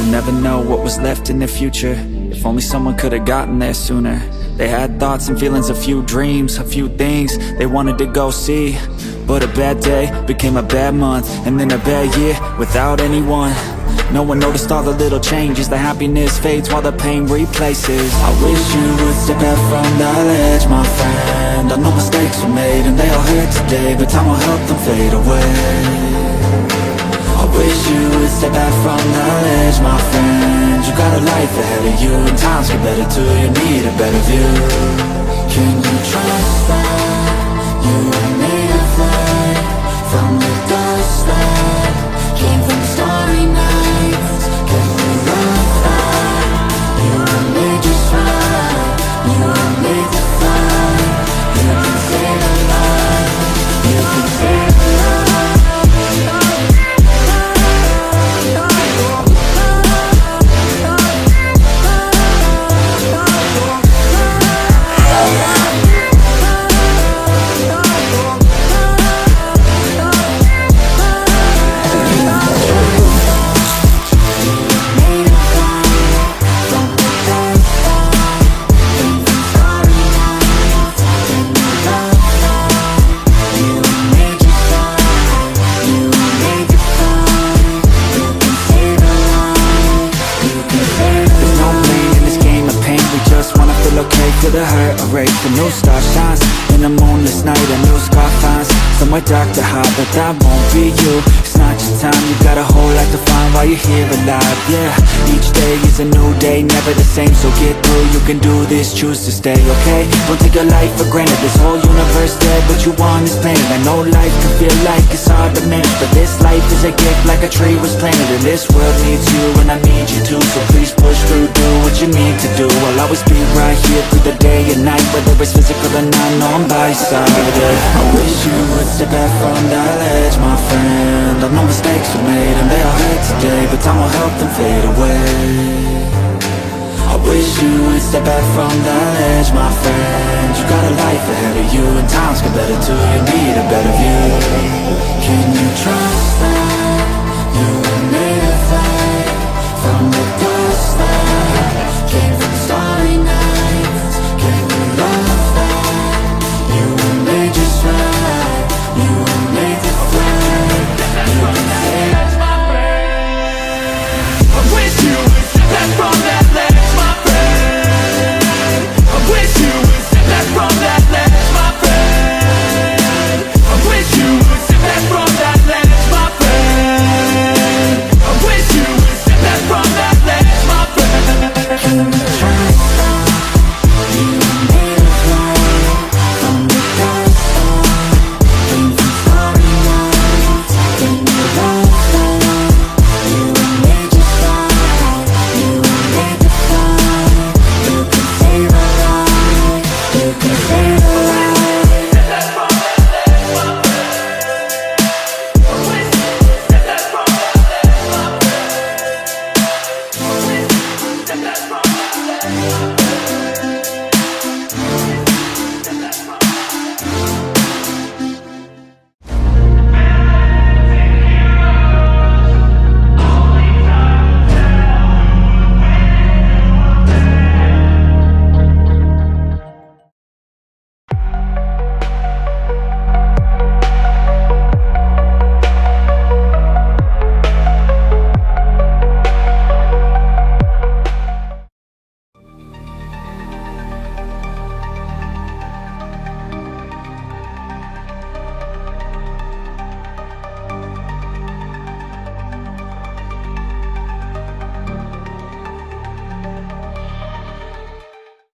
We'll never know what was left in their future. If only someone could have gotten there sooner. They had thoughts and feelings, a few dreams, a few things they wanted to go see. But a bad day became a bad month, and then a bad year without anyone. No one noticed all the little changes. The happiness fades while the pain replaces. I wish you would step out from the ledge, my friend. I know mistakes were made and they all hurt today, but time will help them fade away. I wish you would step out from the ledge, my friend. You got a life ahead of you, and times get better too. You need a better view. Can you trust that you were made of light from the dust that came from starry nights? Can you love that you were made just right? You were made to fly. You can save a life. You can save a life. Feel the heart erase, the new star shines in a moonless night, a new scar finds somewhere dark to hide, but that won't be you. It's not your time, you got a whole life to find while you're here alive. Yeah, each day is a new day, never the same, so get through. You can do this, choose to stay, okay? Don't take your life for granted. This whole universe dead, but you on this planet. I know life can feel like it's hard to manage, but this life is a gift, like a tree was planted. And this world needs you, and I need you too. So please push through, do what you need to do. I'll always be right here through the day and night, whether it's physical or not, no, I'm by your side. I wish you would step back from that ledge, my friend. I know mistakes were made and they all hurt today, but time will help them fade away. I wish you would step back from that ledge, my friend. You got a life ahead of you, and times get better too. You need a better view. Can you trust that